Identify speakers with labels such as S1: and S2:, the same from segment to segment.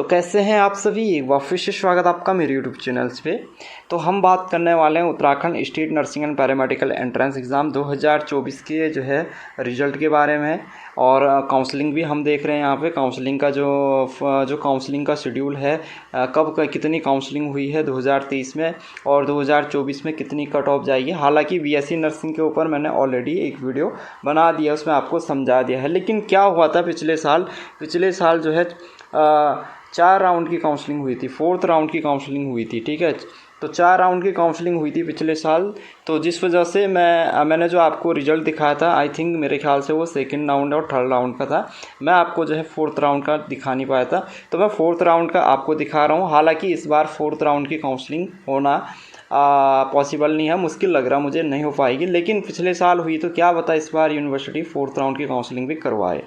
S1: तो कैसे हैं आप सभी। एक बार फिर से स्वागत आपका मेरे यूट्यूब चैनल्स पे। तो हम बात करने वाले हैं Uttarakhand state nursing and paramedical entrance exam 2024 के जो है रिज़ल्ट के बारे में, और काउंसलिंग भी हम देख रहे हैं यहाँ पे। काउंसलिंग का जो काउंसलिंग का शेड्यूल है, कब कितनी काउंसलिंग हुई है 2023 में और 2024 में कितनी कट ऑफ जाएगी। हालांकि बीएससी नर्सिंग के ऊपर मैंने ऑलरेडी एक वीडियो बना दिया, उसमें आपको समझा दिया है। लेकिन क्या हुआ था पिछले साल जो है 4 राउंड की काउंसलिंग हुई थी, 4th राउंड की काउंसलिंग हुई थी, ठीक है। तो 4 राउंड की काउंसलिंग हुई थी पिछले साल। तो जिस वजह से मैंने जो आपको रिज़ल्ट दिखाया था, आई थिंक मेरे ख्याल से वो 2nd राउंड और 3rd राउंड का था। मैं आपको जो है 4th राउंड का दिखा नहीं पाया था, तो मैं 4th राउंड का आपको दिखा रहा हूँ। हालांकि इस बार 4th राउंड की काउंसलिंग होना पॉसिबल नहीं है, मुश्किल लग रहा मुझे, नहीं हो पाएगी। लेकिन पिछले साल हुई, तो क्या पता इस बार यूनिवर्सिटी 4th राउंड की काउंसलिंग भी करवाए।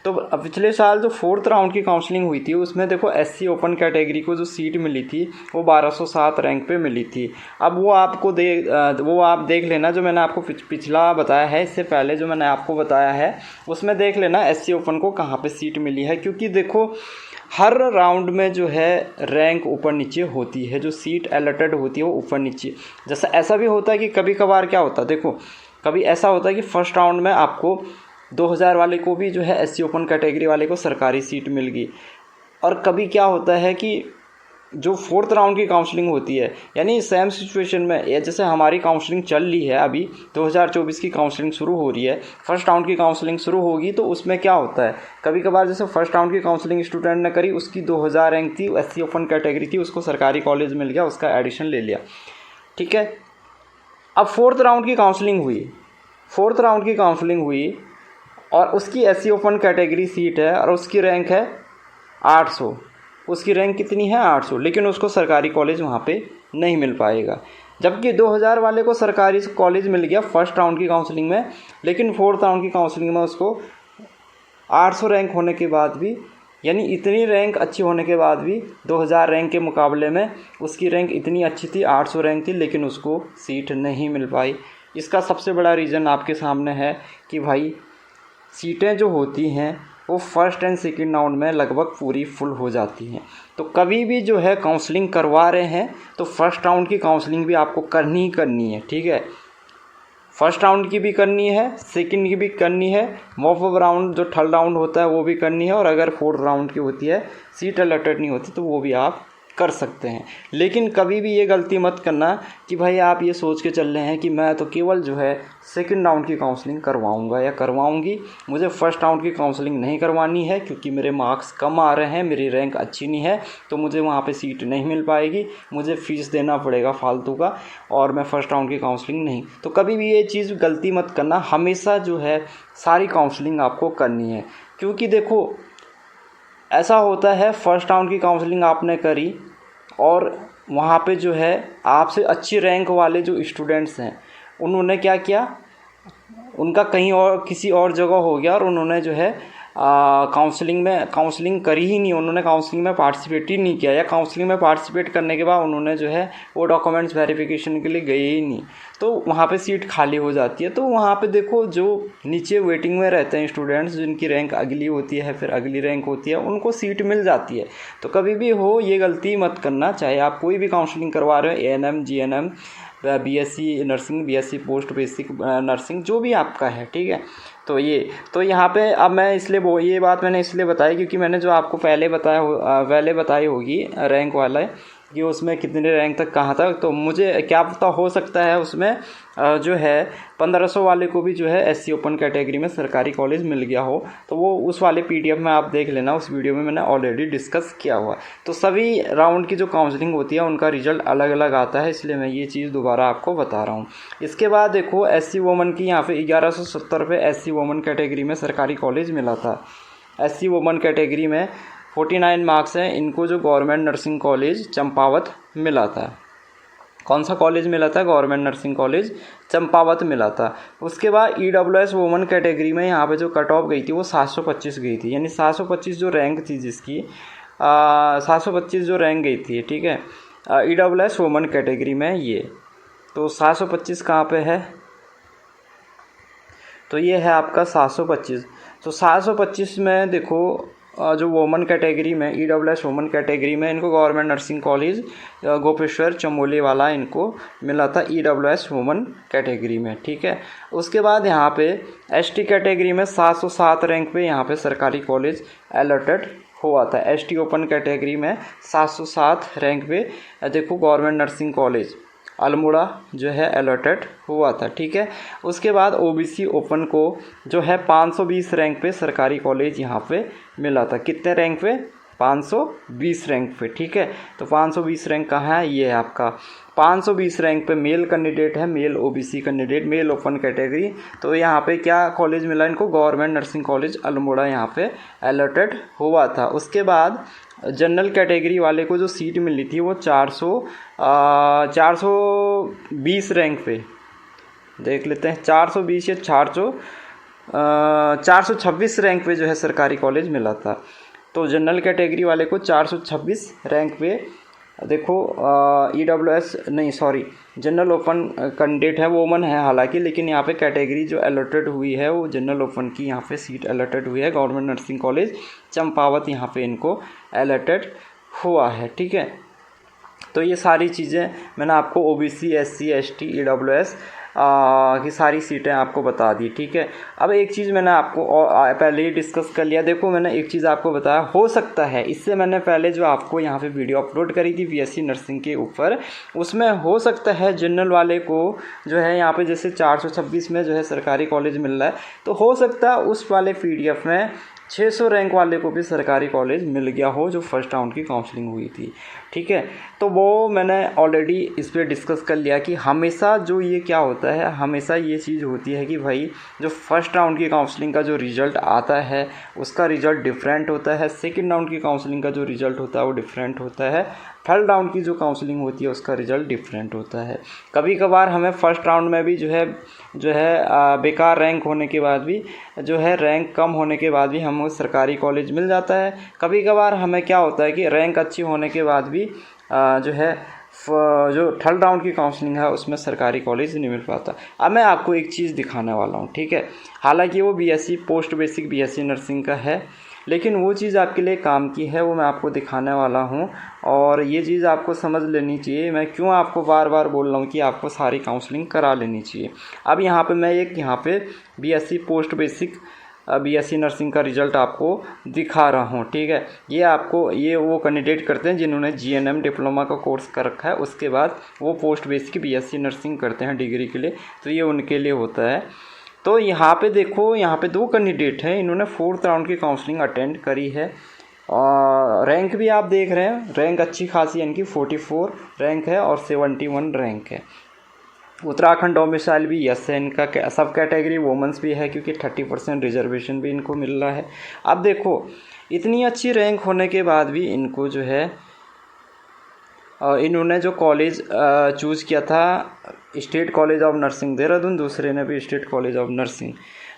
S1: तो पिछले साल जो 4th राउंड की काउंसलिंग हुई थी, उसमें देखो एससी ओपन कैटेगरी को जो सीट मिली थी वो 1207 रैंक पे मिली थी। अब वो आप देख लेना, जो मैंने आपको पिछला बताया है, इससे पहले जो मैंने आपको बताया है उसमें देख लेना एससी ओपन को कहाँ पे सीट मिली है। क्योंकि देखो हर राउंड में जो है रैंक ऊपर नीचे होती है, जो सीट अलॉटेड होती है वो ऊपर नीचे। जैसा ऐसा भी होता है कि कभी कभार क्या होता है, देखो कभी ऐसा होता है कि फर्स्ट राउंड में आपको 2000 वाले को भी जो है एससी ओपन कैटेगरी वाले को सरकारी सीट मिल गई। और कभी क्या होता है कि जो 4th राउंड की काउंसलिंग होती है, यानी सेम सिचुएशन में, या जैसे हमारी काउंसलिंग चल रही है अभी 2024 की काउंसलिंग शुरू हो रही है, फर्स्ट राउंड की काउंसलिंग शुरू होगी, तो उसमें क्या होता है कभी कभार जैसे फर्स्ट राउंड की काउंसलिंग स्टूडेंट ने करी, उसकी 2000 रैंक थी, एससी ओपन कैटेगरी थी, उसको सरकारी कॉलेज मिल गया, उसका एडिशन ले लिया, ठीक है। अब 4th राउंड की काउंसलिंग हुई और उसकी एससी ओपन कैटेगरी सीट है और उसकी रैंक है 800। उसकी रैंक कितनी है 800, लेकिन उसको सरकारी कॉलेज वहाँ पे नहीं मिल पाएगा। जबकि 2000 वाले को सरकारी कॉलेज मिल गया फर्स्ट राउंड की काउंसलिंग में, लेकिन 4th राउंड की काउंसलिंग में उसको 800 रैंक होने के बाद भी, यानी इतनी रैंक अच्छी होने के बाद भी 2000 रैंक के मुकाबले में उसकी रैंक इतनी अच्छी थी, 800 रैंक थी, लेकिन उसको सीट नहीं मिल पाई। इसका सबसे बड़ा रीज़न आपके सामने है कि भाई सीटें जो होती हैं वो फर्स्ट एंड सेकंड राउंड में लगभग पूरी फुल हो जाती हैं। तो कभी भी जो है काउंसलिंग करवा रहे हैं तो फर्स्ट राउंड की काउंसलिंग भी आपको करनी ही करनी है, ठीक है। फर्स्ट राउंड की भी करनी है, सेकंड की भी करनी है, मॉप अप राउंड जो 3rd राउंड होता है वो भी करनी है, और अगर 4th राउंड की होती है, सीट अलॉटेड नहीं होती, तो वो भी आप कर सकते हैं। लेकिन कभी भी ये गलती मत करना कि भाई आप ये सोच के चल रहे हैं कि मैं तो केवल जो है 2nd राउंड की काउंसलिंग करवाऊंगा या करवाऊंगी, मुझे फर्स्ट राउंड की काउंसलिंग नहीं करवानी है क्योंकि मेरे मार्क्स कम आ रहे हैं, मेरी रैंक अच्छी नहीं है, तो मुझे वहाँ पे सीट नहीं मिल पाएगी, मुझे फ़ीस देना पड़ेगा फालतू का, और मैं फर्स्ट राउंड की काउंसलिंग नहीं। तो कभी भी ये चीज़ गलती मत करना, हमेशा जो है सारी काउंसलिंग आपको करनी है। क्योंकि देखो ऐसा होता है, फर्स्ट राउंड की काउंसलिंग आपने करी और वहाँ पे जो है आपसे अच्छी रैंक वाले जो स्टूडेंट्स हैं उन्होंने क्या किया, उनका कहीं और किसी और जगह हो गया और उन्होंने जो है काउंसलिंग करी ही नहीं, उन्होंने काउंसलिंग में पार्टिसिपेट ही नहीं किया, या काउंसलिंग में पार्टिसिपेट करने के बाद उन्होंने जो है वो डॉक्यूमेंट्स वेरिफिकेशन के लिए गए ही नहीं, तो वहाँ पे सीट खाली हो जाती है। तो वहाँ पे देखो जो नीचे वेटिंग में रहते हैं स्टूडेंट्स, जिनकी रैंक अगली होती है, फिर अगली रैंक होती है, उनको सीट मिल जाती है। तो कभी भी हो ये गलती मत करना, चाहे आप कोई भी काउंसलिंग करवा रहे हो, ANM, GNM, BSc nursing, BSc post basic nursing, जो भी आपका है, ठीक है। तो यहाँ पे अब मैं इसलिए ये बात मैंने इसलिए बताई क्योंकि मैंने जो आपको पहले बताई होगी रैंक वाला कि उसमें कितने रैंक तक कहाँ तक, तो मुझे क्या पता हो सकता है उसमें जो है 1500 वाले को भी जो है एससी ओपन कैटेगरी में सरकारी कॉलेज मिल गया हो, तो वो उस वाले पीडीएफ में आप देख लेना, उस वीडियो में मैंने ऑलरेडी डिस्कस किया हुआ। तो सभी राउंड की जो काउंसलिंग होती है उनका रिजल्ट अलग अलग आता है, इसलिए मैं ये चीज़ दोबारा आपको बता रहा हूँ। इसके बाद देखो एससी वुमन की यहाँ पे 1170 पे एससी वुमन कैटेगरी में सरकारी कॉलेज मिला था। एससी वुमन कैटेगरी में 49 मार्क्स हैं इनको, जो गवर्नमेंट नर्सिंग कॉलेज चंपावत मिला था। कौन सा कॉलेज मिला था? गवर्नमेंट नर्सिंग कॉलेज चंपावत मिला था। उसके बाद ईडब्ल्यूएस वुमन कैटेगरी में यहाँ पे जो कट ऑफ गई थी वो 725 गई थी, यानी 725 जो रैंक थी जिसकी 725 जो रैंक गई थी, ठीक है, ईडब्ल्यूएस वुमन कैटेगरी में ये। तो 725 कहाँ पे है? तो ये है आपका 725। तो 725 में देखो जो वोमन कैटेगरी में EWS वोमन कैटेगरी में इनको government nursing college Gopeshwar Chamoli वाला इनको मिला था EWS वोमन कैटेगरी में, ठीक है। उसके बाद यहाँ पे ST कैटेगरी में 707 रैंक पे यहाँ पे सरकारी कॉलेज अलॉटेड हुआ था। ST ओपन कैटेगरी में 707 रैंक पे देखो गवर्नमेंट नर्सिंग कॉलेज अल्मोड़ा जो है अलॉटेड हुआ था, ठीक है। उसके बाद OBC ओपन को जो है 520 रैंक पे सरकारी कॉलेज यहाँ पे मिला था। कितने रैंक पे? 520 रैंक पे, ठीक है। तो 520 रैंक कहाँ है? ये है आपका 520 रैंक पे मेल कैंडिडेट है, male OBC candidate, male open category. तो यहाँ पे क्या कॉलेज मिला इनको? गवर्नमेंट नर्सिंग कॉलेज अल्मोड़ा यहाँ पे अलॉटेड हुआ था। उसके बाद जनरल कैटेगरी वाले को जो सीट मिली थी वो 420 रैंक पे, देख लेते हैं 420 या 426 रैंक पे जो है सरकारी कॉलेज मिला था। तो जनरल कैटेगरी वाले को 426 रैंक पे देखो EWS नहीं सॉरी जनरल ओपन कैंडिडेट है, वोमन है हालांकि, लेकिन यहाँ पे कैटेगरी जो अलॉटेड हुई है वो जनरल ओपन की यहाँ पे सीट अलॉटेड हुई है। गवर्नमेंट नर्सिंग कॉलेज चंपावत यहाँ पे इनको अलॉटेड हुआ है, ठीक है। तो ये सारी चीज़ें मैंने आपको OBC SC ST EWS की सारी सीटें आपको बता दी, ठीक है। अब एक चीज़ मैंने आपको पहले ही डिस्कस कर लिया। देखो मैंने एक चीज़ आपको बताया, हो सकता है इससे मैंने पहले जो आपको यहाँ पे वीडियो अपलोड करी थी BSc नर्सिंग के ऊपर, उसमें हो सकता है जनरल वाले को जो है यहाँ पे जैसे 426 में जो है सरकारी कॉलेज मिल रहा है, तो हो सकता है उस वाले PDF में 600 रैंक वाले को भी सरकारी कॉलेज मिल गया हो जो फर्स्ट राउंड की काउंसलिंग हुई थी, ठीक है। तो वो मैंने ऑलरेडी इस पर डिस्कस कर लिया कि हमेशा जो ये क्या होता है, हमेशा ये चीज़ होती है कि भाई जो फर्स्ट राउंड की काउंसलिंग का जो रिज़ल्ट आता है उसका रिज़ल्ट डिफरेंट होता है, सेकंड राउंड की काउंसलिंग का जो रिज़ल्ट होता है वो डिफरेंट होता है, थर्ड राउंड की जो काउंसलिंग होती है उसका रिज़ल्ट डिफरेंट होता है। कभी कभार हमें फर्स्ट राउंड में भी जो है बेकार रैंक होने के बाद भी जो है रैंक कम होने के बाद भी हमें सरकारी कॉलेज मिल जाता है। कभी कभार हमें क्या होता है कि रैंक अच्छी होने के बाद भी जो है जो थर्ड राउंड की काउंसलिंग है उसमें सरकारी कॉलेज नहीं मिल पाता। अब मैं आपको एक चीज़ दिखाने वाला हूँ, ठीक है। हालांकि वो BSc post basic BSc nursing का है, लेकिन वो चीज़ आपके लिए काम की है, वो मैं आपको दिखाने वाला हूँ। और ये चीज़ आपको समझ लेनी चाहिए, मैं क्यों आपको बार बार बोल रहा हूँ कि आपको सारी काउंसलिंग करा लेनी चाहिए। अब यहाँ पे मैं यहाँ पे BSc post basic BSc nursing का रिज़ल्ट आपको दिखा रहा हूँ, ठीक है। ये वो कैंडिडेट करते हैं जिन्होंने GNM डिप्लोमा का कोर्स कर रखा है, उसके बाद वो पोस्ट बेसिक BSc नर्सिंग करते हैं डिग्री के लिए, तो ये उनके लिए होता है। तो यहाँ पे देखो, यहाँ पे 2 कैंडिडेट हैं, इन्होंने 4th राउंड की काउंसलिंग अटेंड करी है। रैंक भी आप देख रहे हैं, रैंक अच्छी खासी इनकी 44 रैंक है और 71 रैंक है। उत्तराखंड डोमिसाइल भी यस है इनका, सब कैटेगरी वोमेंस भी है क्योंकि 30% रिजर्वेशन भी इनको मिल रहा है। अब देखो इतनी अच्छी रैंक होने के बाद भी इनको जो है इन्होंने जो कॉलेज चूज़ किया था state college of nursing Dehradun, दूसरे ने भी स्टेट कॉलेज ऑफ नर्सिंग।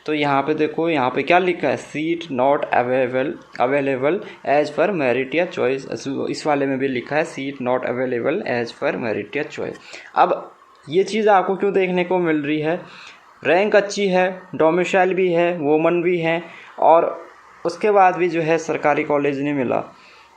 S1: तो यहाँ पे देखो, यहाँ पे क्या लिखा है, seat not available as per merit या चॉइस। इस वाले में भी लिखा है seat not available as per merit या चॉइस। अब ये चीज़ आपको क्यों देखने को मिल रही है? रैंक अच्छी है, डोमिसाइल भी है, वोमन भी है, और उसके बाद भी जो है सरकारी कॉलेज नहीं मिला।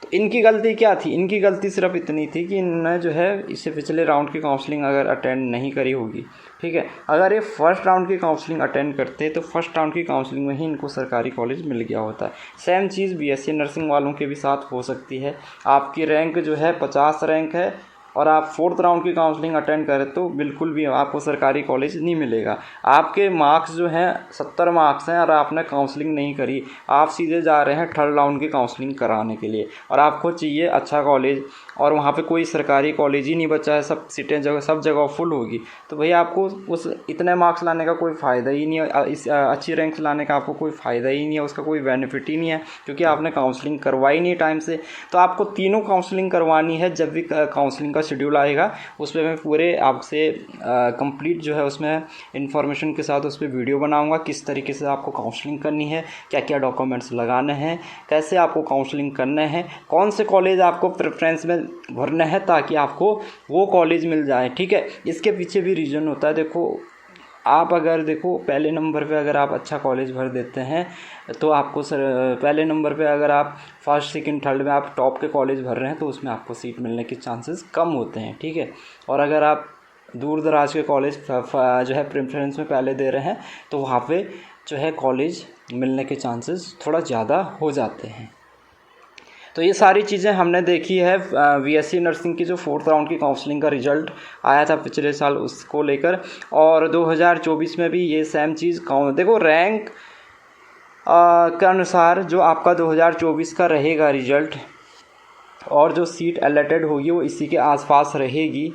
S1: तो इनकी गलती क्या थी? इनकी गलती सिर्फ इतनी थी कि इन्होंने जो है इससे पिछले राउंड की काउंसलिंग अगर अटेंड नहीं करी होगी, ठीक है। अगर ये फर्स्ट राउंड की काउंसलिंग अटेंड करते तो फर्स्ट राउंड की काउंसलिंग में ही इनको सरकारी कॉलेज मिल गया होता है। सेम चीज़ BSc नर्सिंग वालों के भी साथ हो सकती है। आपकी रैंक जो है 50 रैंक है और आप 4th राउंड की काउंसलिंग अटेंड करें तो बिल्कुल भी आपको सरकारी कॉलेज नहीं मिलेगा। आपके मार्क्स जो हैं 70 मार्क्स हैं और आपने काउंसलिंग नहीं करी, आप सीधे जा रहे हैं 3rd राउंड की काउंसलिंग कराने के लिए, और आपको चाहिए अच्छा कॉलेज, और वहाँ पे कोई सरकारी कॉलेज ही नहीं बचा है, सब सीटें सब जगह फुल होगी। तो भैया आपको उस इतने मार्क्स लाने का कोई फ़ायदा ही नहीं है, इस अच्छी रैंक लाने का आपको कोई फ़ायदा ही नहीं है, उसका कोई बेनिफिट ही नहीं है, क्योंकि आपने काउंसलिंग करवाई नहीं टाइम से। तो आपको तीनों काउंसलिंग करवानी है। जब भी काउंसलिंग का शेड्यूल आएगा उस पर मैं पूरे आपसे कंप्लीट जो है उसमें इंफॉर्मेशन के साथ उस पर वीडियो बनाऊंगा, किस तरीके से आपको काउंसलिंग करनी है, क्या क्या डॉक्यूमेंट्स लगाने हैं, कैसे आपको काउंसलिंग करना है, कौन से कॉलेज आपको प्रेफरेंस में भरना है ताकि आपको वो कॉलेज मिल जाए, ठीक है। इसके पीछे भी रीज़न होता है। देखो आप अगर देखो पहले नंबर पे अगर आप अच्छा कॉलेज भर देते हैं तो आपको सर पहले नंबर पे अगर आप फर्स्ट सेकंड थर्ड में आप टॉप के कॉलेज भर रहे हैं तो उसमें आपको सीट मिलने के चांसेस कम होते हैं, ठीक है। और अगर आप दूर दराज के कॉलेज जो है प्रेफरेंस में पहले दे रहे हैं तो वहाँ पे जो है कॉलेज मिलने के चांसेस थोड़ा ज़्यादा हो जाते हैं। तो ये सारी चीज़ें हमने देखी है। बीएससी नर्सिंग की जो 4th राउंड की काउंसलिंग का रिज़ल्ट आया था पिछले साल उसको लेकर, और 2024 में भी ये सेम चीज़ देखो रैंक के अनुसार जो आपका 2024 का रहेगा रिज़ल्ट और जो सीट अलॉटेड होगी वो इसी के आसपास रहेगी,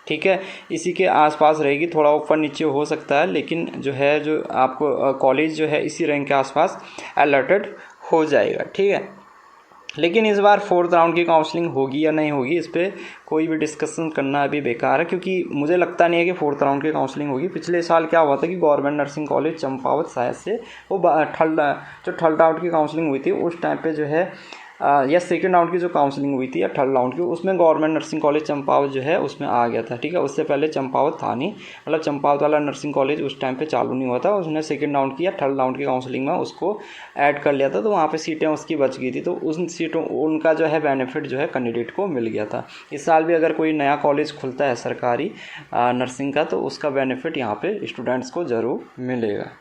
S1: ठीक है, इसी के आसपास रहेगी। थोड़ा ऊपर नीचे हो सकता है लेकिन जो है जो आपको कॉलेज जो है इसी रैंक के आसपास अलॉटेड हो जाएगा, ठीक है। लेकिन इस बार 4th राउंड की काउंसलिंग होगी या नहीं होगी इस पर कोई भी डिस्कशन करना अभी बेकार है, क्योंकि मुझे लगता नहीं है कि 4th राउंड की काउंसलिंग होगी। पिछले साल क्या हुआ था कि गवर्नमेंट नर्सिंग कॉलेज चंपावत शायद से वो थर्ड राउंड की काउंसलिंग हुई थी उस टाइम पे जो है या सेकंड राउंड की जो काउंसलिंग हुई थी या थर्ड राउंड की, उसमें गवर्नमेंट नर्सिंग कॉलेज चंपावत जो है उसमें आ गया था, ठीक है। उससे पहले चंपावत था नहीं, मतलब चंपावत वाला नर्सिंग कॉलेज उस टाइम पे चालू नहीं हुआ था। उसने सेकंड राउंड की या थर्ड राउंड की काउंसलिंग में उसको ऐड कर लिया था, तो वहाँ पे सीटें उसकी बच गई थी, तो उन सीटों उनका जो है बेनिफिट जो है कैंडिडेट को मिल गया था। इस साल भी अगर कोई नया कॉलेज खुलता है सरकारी नर्सिंग का तो उसका बेनिफिट यहाँ पे स्टूडेंट्स को ज़रूर मिलेगा।